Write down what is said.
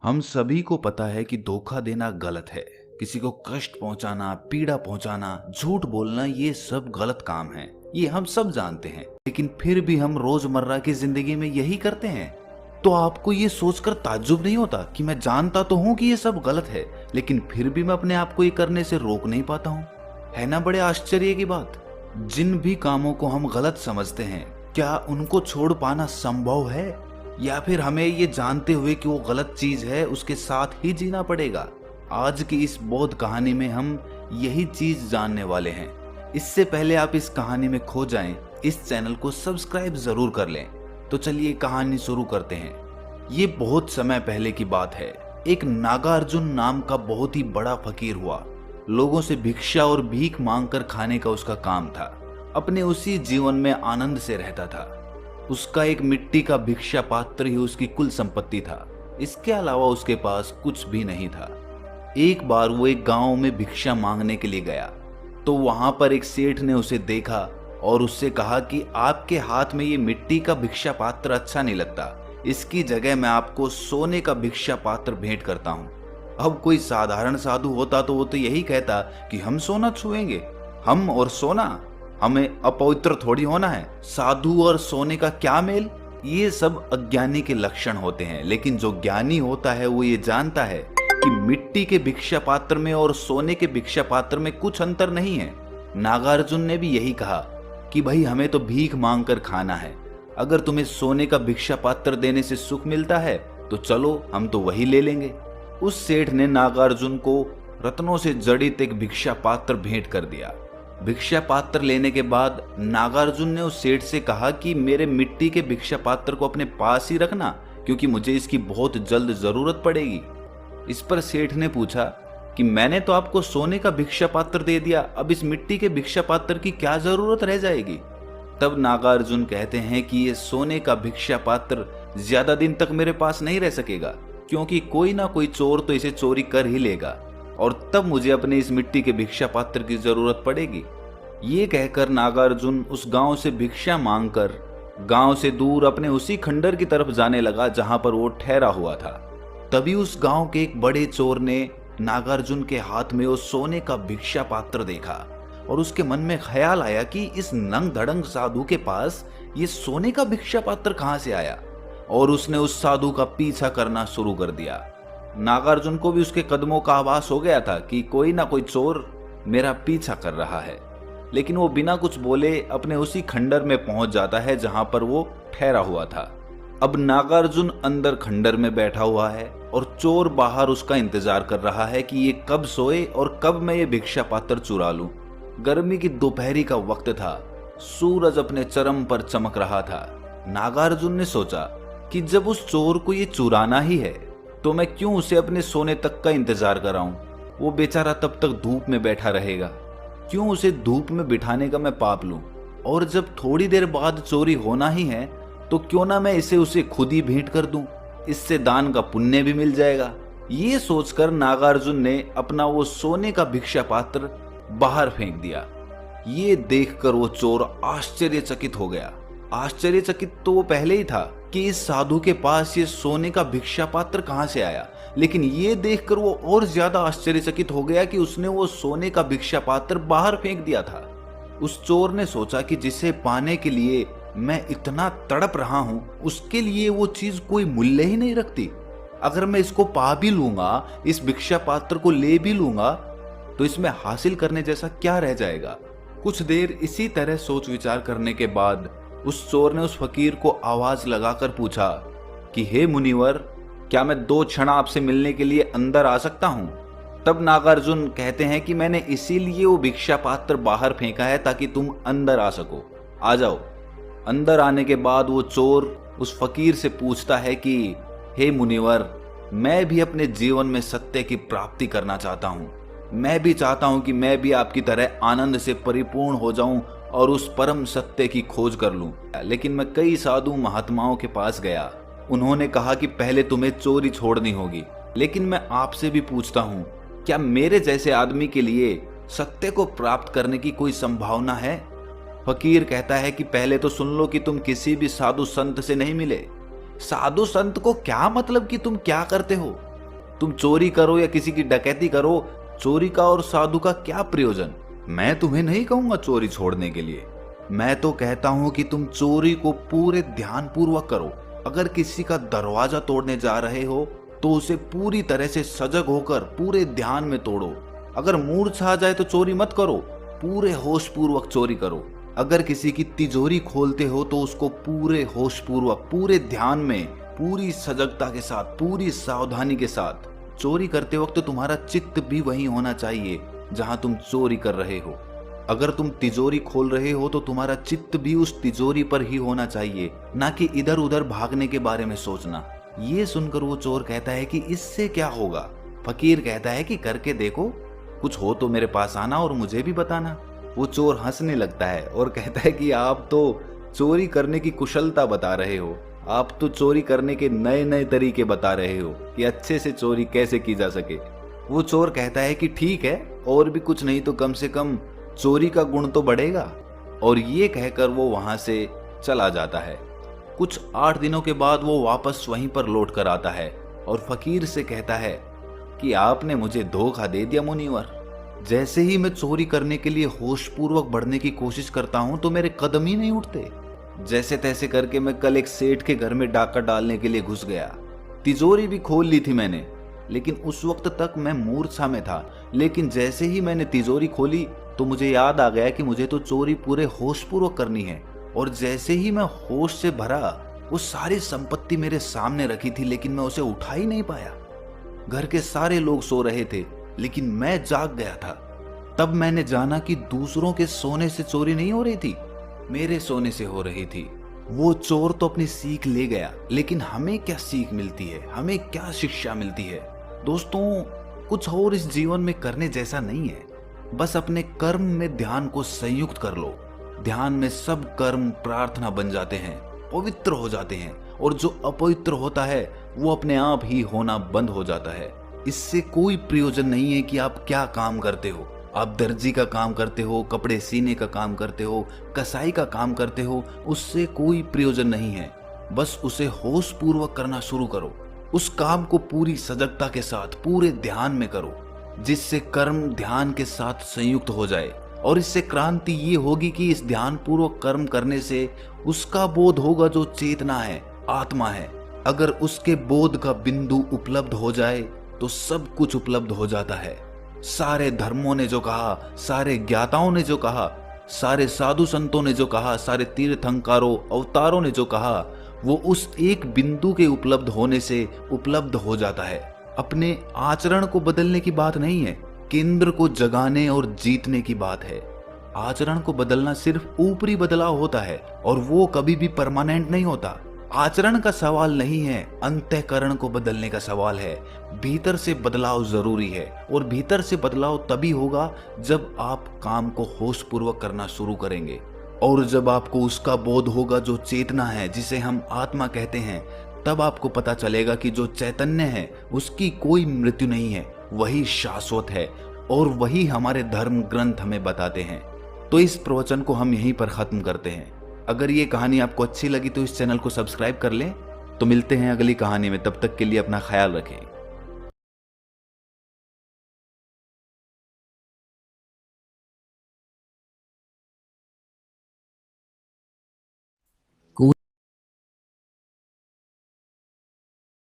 हम सभी को पता है कि धोखा देना गलत है। किसी को कष्ट पहुंचाना, पीड़ा पहुंचाना, झूठ बोलना, ये सब गलत काम है। ये हम सब जानते हैं, लेकिन फिर भी हम रोजमर्रा की जिंदगी में यही करते हैं। तो आपको ये सोचकर ताज्जुब नहीं होता कि मैं जानता तो हूँ कि ये सब गलत है, लेकिन फिर भी मैं अपने आप को ये करने से रोक नहीं पाता हूँ? है ना बड़े आश्चर्य की बात। जिन भी कामों को हम गलत समझते हैं, क्या उनको छोड़ पाना संभव है, या फिर हमें ये जानते हुए कि वो गलत चीज है उसके साथ ही जीना पड़ेगा? आज की इस बोध कहानी में हम यही चीज जानने वाले हैं। इससे पहले आप इस कहानी में खो जाएं, इस चैनल को सब्सक्राइब जरूर कर लें। तो चलिए कहानी शुरू करते हैं। ये बहुत समय पहले की बात है। एक नागार्जुन नाम का बहुत ही बड़ा फकीर हुआ। लोगों से भिक्षा और भीख मांगकर खाने का उसका काम था। अपने उसी जीवन में आनंद से रहता था। उसका एक मिट्टी का भिक्षा पात्र ही उसकी कुल संपत्ति था। इसके अलावा उसके पास कुछ भी नहीं था। एक बार वो एक गांव में भिक्षा मांगने के लिए गया, तो वहां पर एक सेठ ने उसे देखा और उससे कहा कि आपके हाथ में ये मिट्टी का भिक्षा पात्र अच्छा नहीं लगता, इसकी जगह मैं आपको सोने का भिक्षा पात्र भेंट करता हूँ। अब कोई साधारण साधु होता तो वो तो यही कहता कि हम सोना छुएंगे, हम और सोना, हमें अपवित्र थोड़ी होना है, साधु और सोने का क्या मेल। ये सब अज्ञानी के लक्षण होते हैं, लेकिन जो ज्ञानी होता है वो ये जानता है कि मिट्टी के भिक्षा पात्र में और सोने के भिक्षा पात्र में कुछ अंतर नहीं है। नागार्जुन ने भी यही कहा कि भाई हमें तो भीख मांग कर खाना है, अगर तुम्हें सोने का भिक्षा पात्र देने से सुख मिलता है तो चलो हम तो वही ले लेंगे। उस सेठ ने नागार्जुन को रत्नों से जड़ित एक भिक्षा पात्र भेंट कर दिया। भिक्षा पात्र लेने के बाद नागार्जुन ने उस सेठ से कहा कि मेरे मिट्टी के भिक्षा पात्र को अपने पास ही रखना, क्योंकि मुझे इसकी बहुत जल्द जरूरत पड़ेगी। इस पर सेठ ने पूछा कि मैंने तो आपको सोने का भिक्षा पात्र दे दिया, अब इस मिट्टी के भिक्षा पात्र की क्या जरूरत रह जाएगी? तब नागार्जुन कहते हैं कि ये सोने का भिक्षा पात्र ज्यादा दिन तक मेरे पास नहीं रह सकेगा, क्योंकि कोई ना कोई चोर तो इसे चोरी कर ही लेगा, और तब मुझे अपने इस मिट्टी के भिक्षा पात्र की जरूरत पड़ेगी। ये कहकर नागार्जुन उस गांव से भिक्षा मांगकर गांव से दूर अपने उसी खंडर की तरफ जाने लगा जहां पर वो ठहरा हुआ था। तभी उस गांव के एक बड़े चोर ने नागार्जुन के हाथ में वो सोने का भिक्षा पात्र देखा, और उसके मन में ख्याल आया कि इस नंग धड़ंग साधु के पास ये सोने का भिक्षा पात्र कहां से आया, और उसने उस साधु का पीछा करना शुरू कर दिया। नागार्जुन को भी उसके कदमों का आभास हो गया था कि कोई ना कोई चोर मेरा पीछा कर रहा है, लेकिन वो बिना कुछ बोले अपने उसी खंडर में पहुंच जाता है जहां पर वो ठहरा हुआ था। अब नागार्जुन अंदर खंडर में बैठा हुआ है और चोर बाहर उसका इंतजार कर रहा है कि ये कब सोए और कब मैं ये भिक्षा पात्र चुरा लूं। गर्मी की दोपहरी का वक्त था, सूरज अपने चरम पर चमक रहा था। नागार्जुन ने सोचा कि जब उस चोर को ये चुराना ही है तो मैं क्यों उसे अपने सोने तक का इंतजार कराऊं। वो बेचारा तब तक धूप में बैठा रहेगा, क्यों उसे धूप में बिठाने का मैं पाप लूं, और जब थोड़ी देर बाद चोरी होना ही है तो क्यों ना मैं इसे उसे खुद ही भेंट कर दूं, इससे दान का पुण्य भी मिल जाएगा। ये सोचकर नागार्जुन ने अपना वो सोने का भिक्षा पात्र बाहर फेंक दिया। ये देखकर वो चोर आश्चर्यचकित हो गया। आश्चर्यचकित तो वो पहले ही था कि इस साधु के पास ये सोने का भिक्षा पात्र कहां से आया, लेकिन ये देखकर वो और ज्यादा आश्चर्यचकित हो गया कि उसने वो सोने का भिक्षा पात्र बाहर फेंक दिया था। उस चोर ने सोचा कि जिसे पाने के लिए मैं इतना तड़प रहा हूं, उसके लिए वो चीज कोई मूल्य ही नहीं रखती। अगर मैं इसको पा भी लूंगा, इस भिक्षा पात्र को ले भी लूंगा, तो इसमें हासिल करने जैसा क्या रह जाएगा। कुछ देर इसी तरह सोच विचार करने के बाद उस चोर ने उस फकीर को आवाज लगाकर पूछा कि हे मुनिवर, क्या मैं 2 क्षण आपसे मिलने के लिए अंदर आ सकता हूं? तब नागार्जुन कहते हैं कि मैंने इसीलिए वो भिक्षा पात्र बाहर फेंका है ताकि तुम अंदर आ सको, आ जाओ। अंदर आने के बाद वो चोर उस फकीर से पूछता है कि हे मुनिवर, मैं भी अपने जीवन में सत्य की प्राप्ति करना चाहता हूं। मैं भी चाहता हूं कि मैं भी आपकी तरह आनंद से परिपूर्ण हो जाऊं और उस परम सत्य की खोज कर लूं। लेकिन मैं कई साधु महात्माओं के पास गया, उन्होंने कहा कि पहले तुम्हें चोरी छोड़नी होगी, लेकिन मैं आपसे भी पूछता हूं, क्या मेरे जैसे आदमी के लिए सत्य को प्राप्त करने की कोई संभावना है? फकीर कहता है कि पहले तो सुन लो कि तुम किसी भी साधु संत से नहीं मिले। साधु संत को क्या मतलब कि तुम क्या करते हो? तुम चोरी करो या किसी की डकैती करो, चोरी का और साधु का क्या प्रयोजन। मैं तुम्हें नहीं कहूंगा चोरी छोड़ने के लिए, मैं तो कहता हूं कि तुम चोरी को पूरे ध्यान पूर्वक करो। अगर किसी का दरवाजा तोड़ने जा रहे हो तो उसे पूरी तरह से सजग होकर पूरे ध्यान में तोड़ो। अगर मूर्छा आ जाए तो चोरी मत करो, पूरे होश पूर्वक चोरी करो। अगर किसी की तिजोरी खोलते हो तो उसको पूरे होश पूर्वक, पूरे ध्यान में, पूरी सजगता के साथ, पूरी सावधानी के साथ चोरी करते वक्त तुम्हारा चित्त भी वहीं होना चाहिए जहां तुम चोरी कर रहे हो। अगर तुम तिजोरी खोल रहे हो तो तुम्हारा चित्त भी उस तिजोरी पर ही होना चाहिए, ना कि इधर उधर भागने के बारे में सोचना। ये सुनकर वो चोर कहता है कि इससे क्या होगा। फकीर कहता है कि करके देखो, कुछ हो तो मेरे पास आना और मुझे भी बताना। वो चोर हंसने लगता है और कहता है कि आप तो चोरी करने की कुशलता बता रहे हो, आप तो चोरी करने के नए नए तरीके बता रहे हो कि अच्छे से चोरी कैसे की जा सके। वो चोर कहता है कि ठीक है, और भी कुछ नहीं तो कम से कम चोरी का गुण तो बढ़ेगा। और ये कहकर वो वहां से चला जाता है। कुछ 8 दिनों के बाद वो वापस वहीं पर लौट कर आता है और फकीर से कहता है कि आपने मुझे धोखा दे दिया मुनिवर। जैसे ही मैं चोरी करने के लिए होशपूर्वक बढ़ने की कोशिश करता हूं तो मेरे कदम ही नहीं उठते। जैसे तैसे करके मैं कल एक सेठ के घर में डाका डालने के लिए घुस गया। तिजोरी भी खोल ली थी मैंने, लेकिन उस वक्त तक मैं मूर्छा में था। लेकिन जैसे ही मैंने तिजोरी खोली तो मुझे याद आ गया कि मुझे तो चोरी पूरे होशपूर्वक करनी है। और जैसे ही मैं होश से भरा, वो सारी संपत्ति मेरे सामने रखी थी, लेकिन मैं उसे उठा ही नहीं पाया। घर के सारे लोग सो रहे थे, लेकिन मैं जाग गया था। तब मैंने जाना कि दूसरों के सोने से चोरी नहीं हो रही थी, मेरे सोने से हो रही थी। वो चोर तो अपनी सीख ले गया, लेकिन हमें क्या सीख मिलती है, हमें क्या शिक्षा मिलती है। दोस्तों, कुछ और इस जीवन में करने जैसा नहीं है। बस अपने कर्म में ध्यान को संयुक्त कर लो। ध्यान में सब कर्म प्रार्थना बन जाते हैं, पवित्र हो जाते हैं, और जो अपवित्र होता है वो अपने आप ही होना बंद हो जाता है। इससे कोई प्रयोजन नहीं है कि आप क्या काम करते हो। आप दर्जी का काम करते हो, कपड़े सीने का काम करते हो, कसाई का काम करते हो, उससे कोई प्रयोजन नहीं है। बस उसे होश पूर्वक करना शुरू करो। उस काम को पूरी सजगता के साथ, पूरे ध्यान में करो, जिससे कर्म ध्यान के साथ संयुक्त हो जाए। और इससे क्रांति ये होगी कि इस ध्यान पूर्वक कर्म करने से उसका बोध होगा जो चेतना है, आत्मा है। अगर उसके बोध का बिंदु उपलब्ध हो जाए तो सब कुछ उपलब्ध हो जाता है। सारे धर्मों ने जो कहा, सारे ज्ञाताओं ने जो कहा, सारे साधु संतों ने जो कहा, सारे तीर्थंकरों, अवतारों ने जो कहा, वो उस एक बिंदु के उपलब्ध होने से उपलब्ध हो जाता है। अपने आचरण को बदलने की बात नहीं है, केंद्र को जगाने और जीतने की बात है। आचरण को बदलना सिर्फ ऊपरी बदलाव होता है और वो कभी भी परमानेंट नहीं होता। आचरण का सवाल नहीं है, अंतःकरण को बदलने का सवाल है। भीतर से बदलाव जरूरी है, और भीतर से बदलाव तभी होगा जब आप काम को होश पूर्वक करना शुरू करेंगे। और जब आपको उसका बोध होगा जो चेतना है, जिसे हम आत्मा कहते हैं, तब आपको पता चलेगा कि जो चैतन्य है उसकी कोई मृत्यु नहीं है, वही शाश्वत है। और वही हमारे धर्म ग्रंथ हमें बताते हैं। तो इस प्रवचन को हम यहीं पर खत्म करते हैं। अगर ये कहानी आपको अच्छी लगी तो इस चैनल को सब्सक्राइब कर लें। तो मिलते हैं अगली कहानी में, तब तक के लिए अपना ख्याल रखें।